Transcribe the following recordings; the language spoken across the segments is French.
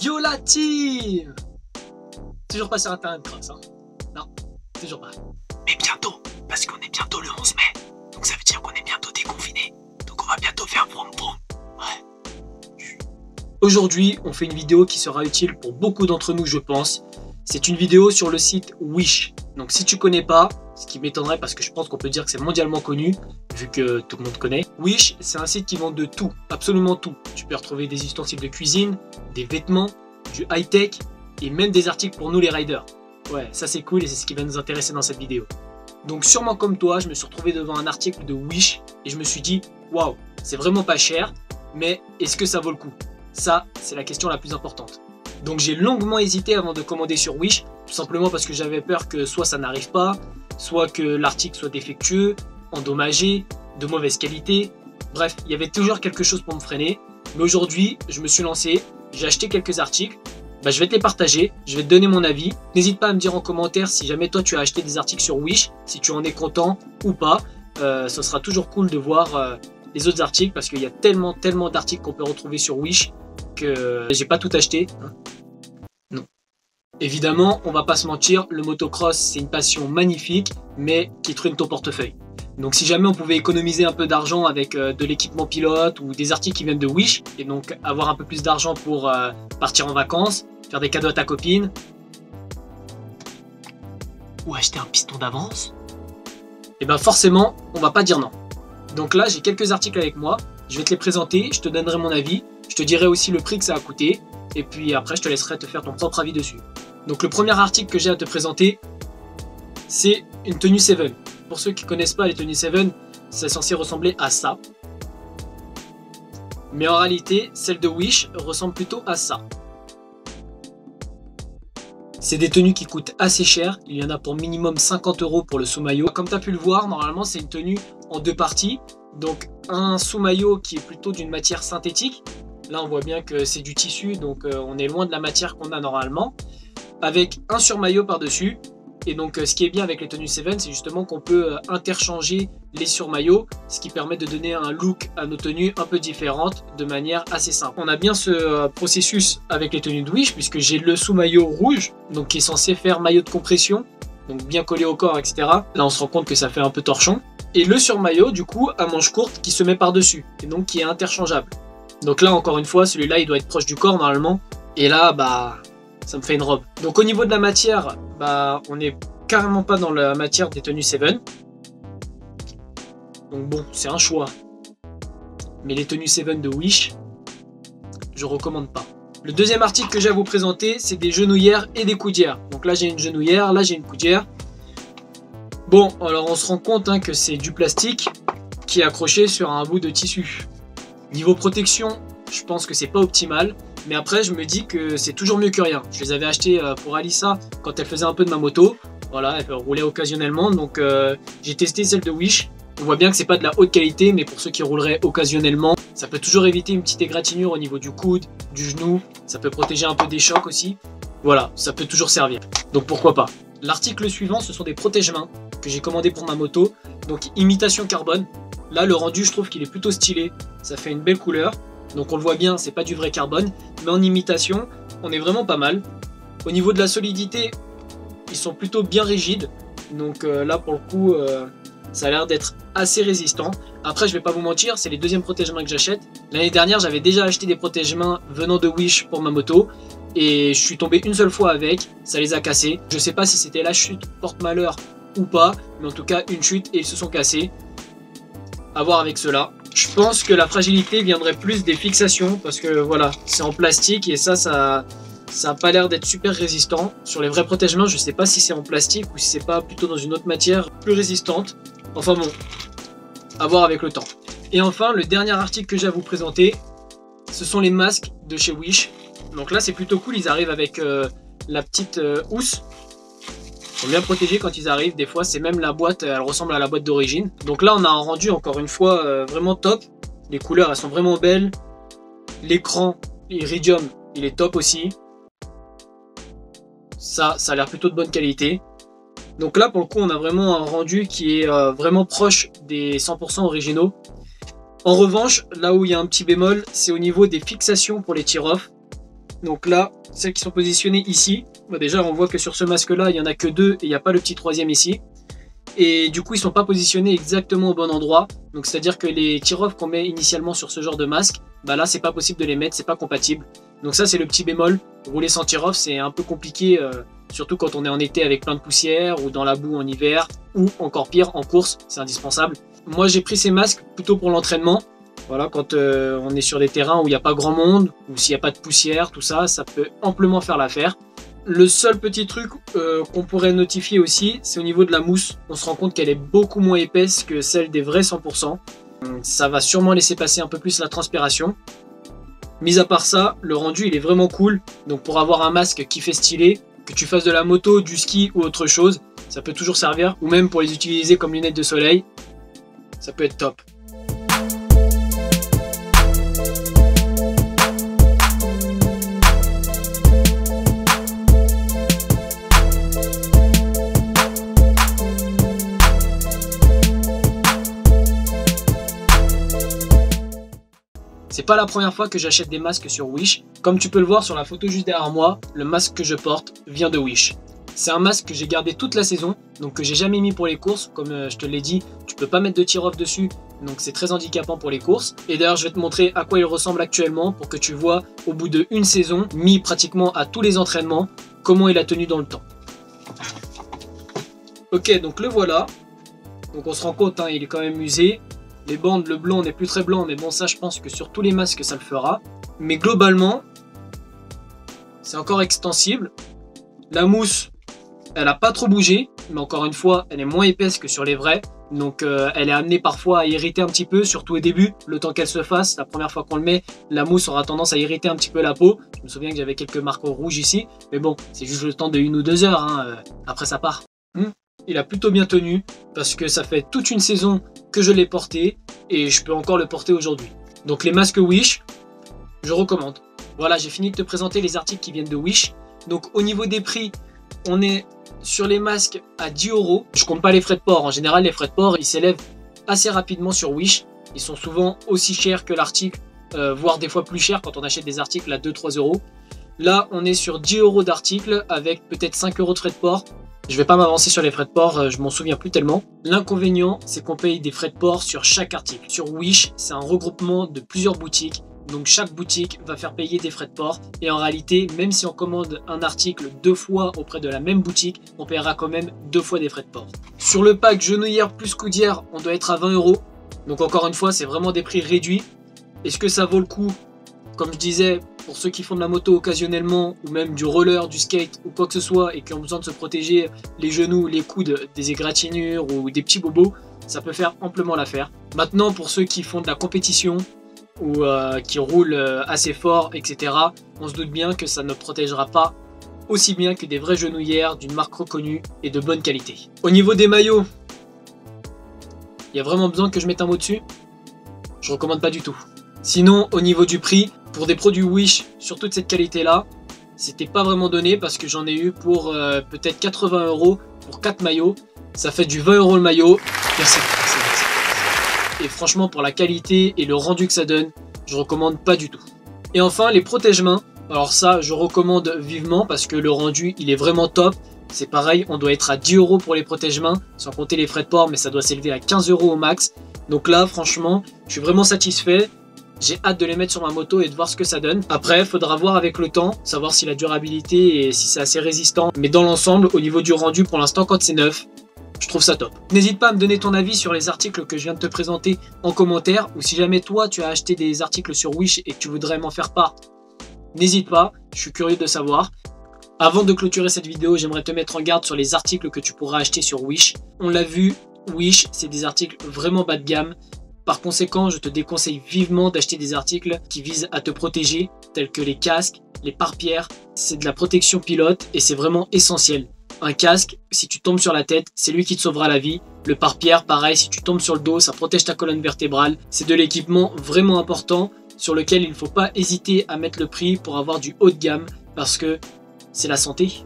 Yo la team! Toujours pas sur internet, Cross, hein? Non, toujours pas. Mais bientôt, parce qu'on est bientôt le 11 mai. Donc ça veut dire qu'on est bientôt déconfiné. Donc on va bientôt faire vroom vroom. Ouais. Aujourd'hui, on fait une vidéo qui sera utile pour beaucoup d'entre nous, je pense. C'est une vidéo sur le site Wish. Donc si tu connais pas, ce qui m'étonnerait parce que je pense qu'on peut dire que c'est mondialement connu, vu que tout le monde connaît. Wish, c'est un site qui vend de tout, absolument tout. Tu peux retrouver des ustensiles de cuisine, des vêtements, du high-tech et même des articles pour nous les riders. Ouais, ça c'est cool et c'est ce qui va nous intéresser dans cette vidéo. Donc sûrement comme toi, je me suis retrouvé devant un article de Wish et je me suis dit, waouh, c'est vraiment pas cher, mais est-ce que ça vaut le coup? Ça, c'est la question la plus importante. Donc j'ai longuement hésité avant de commander sur Wish, tout simplement parce que j'avais peur que soit ça n'arrive pas, soit que l'article soit défectueux, endommagé, de mauvaise qualité. Bref, il y avait toujours quelque chose pour me freiner. Mais aujourd'hui, je me suis lancé, j'ai acheté quelques articles. Je vais te les partager, je vais te donner mon avis. N'hésite pas à me dire en commentaire si jamais toi tu as acheté des articles sur Wish, si tu en es content ou pas. Ce sera toujours cool de voir les autres articles parce qu'il y a tellement d'articles qu'on peut retrouver sur Wish que j'ai pas tout acheté. Non. Évidemment, on va pas se mentir, le motocross c'est une passion magnifique, mais qui truine ton portefeuille. Donc si jamais on pouvait économiser un peu d'argent avec de l'équipement pilote ou des articles qui viennent de Wish, et donc avoir un peu plus d'argent pour partir en vacances, faire des cadeaux à ta copine, Ou acheter un piston d'avance. et ben forcément, on va pas dire non. Donc là, j'ai quelques articles avec moi, je vais te les présenter, je te donnerai mon avis, je te dirai aussi le prix que ça a coûté, et puis après je te laisserai te faire ton propre avis dessus. Donc le premier article que j'ai à te présenter, c'est une tenue 7. Pour ceux qui ne connaissent pas les tenues 7, c'est censé ressembler à ça. Mais en réalité, celle de Wish ressemble plutôt à ça. C'est des tenues qui coûtent assez cher, il y en a pour minimum 50 € pour le sous-maillot. Comme tu as pu le voir, normalement c'est une tenue en deux parties. Donc un sous-maillot qui est plutôt d'une matière synthétique. Là on voit bien que c'est du tissu, donc on est loin de la matière qu'on a normalement. Avec un surmaillot par-dessus. Et donc ce qui est bien avec les tenues 7, c'est justement qu'on peut interchanger les surmaillots, ce qui permet de donner un look à nos tenues un peu différentes de manière assez simple. On a bien ce processus avec les tenues de Wish, puisque j'ai le sous-maillot rouge, donc qui est censé faire maillot de compression, donc bien collé au corps, etc. Là on se rend compte que ça fait un peu torchon. Et le surmaillot du coup à manches courtes qui se met par-dessus, et donc qui est interchangeable. Donc là encore une fois, celui-là il doit être proche du corps normalement, et là ça me fait une robe. Donc au niveau de la matière, on n'est carrément pas dans la matière des tenues 7. Donc bon, c'est un choix. Mais les tenues 7 de Wish, je recommande pas. Le deuxième article que j'ai à vous présenter, c'est des genouillères et des coudières. Donc là j'ai une genouillère, là j'ai une coudière. Bon, alors on se rend compte que c'est du plastique qui est accroché sur un bout de tissu. Niveau protection, je pense que c'est pas optimal. Mais après, je me dis que c'est toujours mieux que rien. Je les avais achetés pour Alissa quand elle faisait un peu de ma moto. Voilà, elle roulait occasionnellement. Donc, j'ai testé celle de Wish. On voit bien que c'est pas de la haute qualité, mais pour ceux qui rouleraient occasionnellement, ça peut toujours éviter une petite égratignure au niveau du coude, du genou. Ça peut protéger un peu des chocs aussi. Voilà, ça peut toujours servir. Donc, pourquoi pas. L'article suivant, ce sont des protège-mains que j'ai commandés pour ma moto. Donc, imitation carbone. Là, le rendu, je trouve qu'il est plutôt stylé. Ça fait une belle couleur. Donc on le voit bien, c'est pas du vrai carbone, mais en imitation, on est vraiment pas mal. Au niveau de la solidité, ils sont plutôt bien rigides. Donc là pour le coup, ça a l'air d'être assez résistant. Après je vais pas vous mentir, c'est les deuxièmes protège-mains que j'achète. L'année dernière j'avais déjà acheté des protège-mains venant de Wish pour ma moto. Et je suis tombé une seule fois avec, ça les a cassés. Je sais pas si c'était la chute porte-malheur ou pas, mais en tout cas une chute et ils se sont cassés. À voir avec cela. Je pense que la fragilité viendrait plus des fixations parce que voilà, c'est en plastique et ça a pas l'air d'être super résistant. Sur les vrais protège-mains, je sais pas si c'est en plastique ou si c'est pas plutôt dans une autre matière plus résistante. Enfin bon, à voir avec le temps. Et enfin, le dernier article que j'ai à vous présenter, ce sont les masques de chez Wish. Donc là, c'est plutôt cool, ils arrivent avec la petite housse. Ils sont bien protégés quand ils arrivent, des fois c'est même la boîte, elle ressemble à la boîte d'origine. Donc là on a un rendu encore une fois vraiment top. Les couleurs elles sont vraiment belles. L'écran, l'iridium, il est top aussi. Ça a l'air plutôt de bonne qualité. Donc là pour le coup on a vraiment un rendu qui est vraiment proche des 100% originaux. En revanche, là où il y a un petit bémol, c'est au niveau des fixations pour les tear-off. Donc là, celles qui sont positionnées ici, bah déjà on voit que sur ce masque là, il n'y en a que 2 et il n'y a pas le petit troisième ici. Et du coup, ils ne sont pas positionnés exactement au bon endroit. Donc c'est-à-dire que les tear-off qu'on met initialement sur ce genre de masque, bah là c'est pas possible de les mettre, c'est pas compatible. Donc ça c'est le petit bémol. Rouler sans tear-off c'est un peu compliqué, surtout quand on est en été avec plein de poussière ou dans la boue en hiver, ou encore pire en course, c'est indispensable. Moi j'ai pris ces masques plutôt pour l'entraînement. Voilà, quand on est sur des terrains où il n'y a pas grand monde, ou s'il n'y a pas de poussière, tout ça, ça peut amplement faire l'affaire. Le seul petit truc qu'on pourrait notifier aussi, c'est au niveau de la mousse. On se rend compte qu'elle est beaucoup moins épaisse que celle des vrais 100%. Ça va sûrement laisser passer un peu plus la transpiration. Mis à part ça, le rendu il est vraiment cool. Donc pour avoir un masque qui fait stylé, que tu fasses de la moto, du ski ou autre chose, ça peut toujours servir. Ou même pour les utiliser comme lunettes de soleil, ça peut être top. C'est pas la première fois que j'achète des masques sur Wish. Comme tu peux le voir sur la photo juste derrière moi, le masque que je porte vient de Wish. C'est un masque que j'ai gardé toute la saison, donc que j'ai jamais mis pour les courses. Comme je te l'ai dit, tu peux pas mettre de tear-off dessus, donc c'est très handicapant pour les courses. Et d'ailleurs, je vais te montrer à quoi il ressemble actuellement pour que tu vois, au bout d'une saison, mis pratiquement à tous les entraînements, comment il a tenu dans le temps. Ok, donc le voilà. Donc on se rend compte, hein, il est quand même usé. Les bandes, le blanc n'est plus très blanc, mais bon ça je pense que sur tous les masques ça le fera. Mais globalement, c'est encore extensible. La mousse, elle n'a pas trop bougé, mais encore une fois, elle est moins épaisse que sur les vrais. Donc elle est amenée parfois à irriter un petit peu, surtout au début, le temps qu'elle se fasse. La première fois qu'on le met, la mousse aura tendance à irriter un petit peu la peau. Je me souviens que j'avais quelques marques rouges ici, mais bon, c'est juste le temps de 1 ou 2 heures, hein. Après ça part. Il a plutôt bien tenu, parce que ça fait toute une saison que je l'ai porté, et je peux encore le porter aujourd'hui. Donc les masques Wish, je recommande. Voilà, j'ai fini de te présenter les articles qui viennent de Wish. Donc au niveau des prix, on est sur les masques à 10 €. Je compte pas les frais de port. En général, les frais de port, ils s'élèvent assez rapidement sur Wish. Ils sont souvent aussi chers que l'article, voire des fois plus chers quand on achète des articles à 2-3 €. Là, on est sur 10 € d'articles avec peut-être 5 € de frais de port. Je vais pas m'avancer sur les frais de port, je m'en souviens plus tellement. L'inconvénient, c'est qu'on paye des frais de port sur chaque article. Sur Wish, c'est un regroupement de plusieurs boutiques. Donc chaque boutique va faire payer des frais de port. Et en réalité, même si on commande un article 2 fois auprès de la même boutique, on paiera quand même 2 fois des frais de port. Sur le pack genouillère plus coudière, on doit être à 20 €. Donc encore une fois, c'est vraiment des prix réduits. Est-ce que ça vaut le coup? Comme je disais, pour ceux qui font de la moto occasionnellement, ou même du roller, du skate, ou quoi que ce soit, et qui ont besoin de se protéger les genoux, les coudes, des égratignures ou des petits bobos, ça peut faire amplement l'affaire. Maintenant, pour ceux qui font de la compétition, ou qui roulent assez fort, etc., on se doute bien que ça ne protégera pas aussi bien que des vraies genouillères d'une marque reconnue et de bonne qualité. Au niveau des maillots, il y a vraiment besoin que je mette un mot dessus? Je recommande pas du tout. Sinon, au niveau du prix, pour des produits Wish sur toute cette qualité-là, c'était pas vraiment donné parce que j'en ai eu pour peut-être 80 € pour 4 maillots. Ça fait du 20 € le maillot. Merci. Et franchement, pour la qualité et le rendu que ça donne, je recommande pas du tout. Et enfin, les protège-mains. Alors ça, je recommande vivement parce que le rendu, il est vraiment top. C'est pareil, on doit être à 10 € pour les protège-mains, sans compter les frais de port, mais ça doit s'élever à 15 € au max. Donc là, franchement, je suis vraiment satisfait. J'ai hâte de les mettre sur ma moto et de voir ce que ça donne. Après, il faudra voir avec le temps, savoir si la durabilité et si c'est assez résistant. Mais dans l'ensemble, au niveau du rendu, pour l'instant, quand c'est neuf, je trouve ça top. N'hésite pas à me donner ton avis sur les articles que je viens de te présenter en commentaire. Ou si jamais toi, tu as acheté des articles sur Wish et que tu voudrais m'en faire part, n'hésite pas, je suis curieux de savoir. Avant de clôturer cette vidéo, j'aimerais te mettre en garde sur les articles que tu pourras acheter sur Wish. On l'a vu, Wish, c'est des articles vraiment bas de gamme. Par conséquent, je te déconseille vivement d'acheter des articles qui visent à te protéger, tels que les casques, les pare-pierres. C'est de la protection pilote et c'est vraiment essentiel. Un casque, si tu tombes sur la tête, c'est lui qui te sauvera la vie. Le pare-pierre, pareil, si tu tombes sur le dos, ça protège ta colonne vertébrale. C'est de l'équipement vraiment important sur lequel il ne faut pas hésiter à mettre le prix pour avoir du haut de gamme parce que c'est la santé.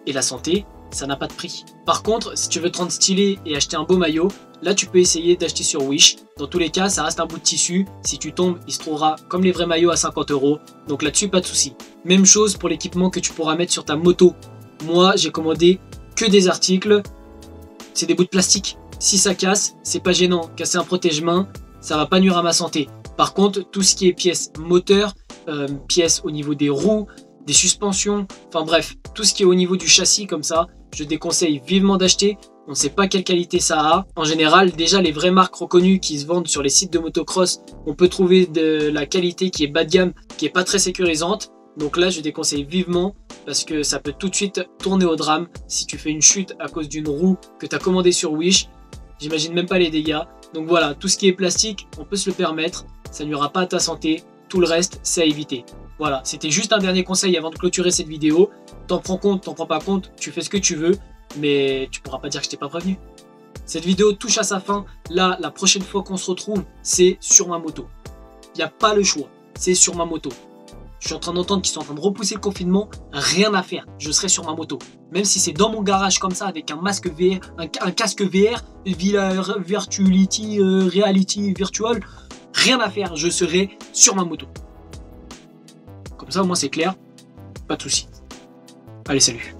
Et la santé, ça n'a pas de prix. Par contre, si tu veux te rendre stylé et acheter un beau maillot, là tu peux essayer d'acheter sur Wish. Dans tous les cas, ça reste un bout de tissu. Si tu tombes, il se trouvera comme les vrais maillots à 50 €. Donc là-dessus, pas de souci. Même chose pour l'équipement que tu pourras mettre sur ta moto. Moi, j'ai commandé que des articles. C'est des bouts de plastique. Si ça casse, c'est pas gênant. Casser un protège-main, ça va pas nuire à ma santé. Par contre, tout ce qui est pièces moteurs, pièces au niveau des roues, des suspensions, enfin bref, tout ce qui est au niveau du châssis comme ça, je déconseille vivement d'acheter. On ne sait pas quelle qualité ça a. En général, déjà les vraies marques reconnues qui se vendent sur les sites de motocross, on peut trouver de la qualité qui est bas de gamme, qui est pas très sécurisante. Donc là, je déconseille vivement parce que ça peut tout de suite tourner au drame. Si tu fais une chute à cause d'une roue que tu as commandée sur Wish, j'imagine même pas les dégâts. Donc voilà, tout ce qui est plastique, on peut se le permettre. Ça nuira pas à ta santé. Tout le reste, c'est à éviter. Voilà, c'était juste un dernier conseil avant de clôturer cette vidéo. T'en prends compte, t'en prends pas compte, tu fais ce que tu veux, mais tu pourras pas dire que je t'ai pas prévenu. Cette vidéo touche à sa fin. Là, la prochaine fois qu'on se retrouve, c'est sur ma moto. Il n'y a pas le choix, c'est sur ma moto. Je suis en train d'entendre qu'ils sont en train de repousser le confinement, rien à faire, je serai sur ma moto. Même si c'est dans mon garage comme ça, avec un masque VR, un casque VR, Virtuality, Reality Virtual, rien à faire, je serai sur ma moto. Comme ça, au moins c'est clair, pas de soucis. Allez, salut.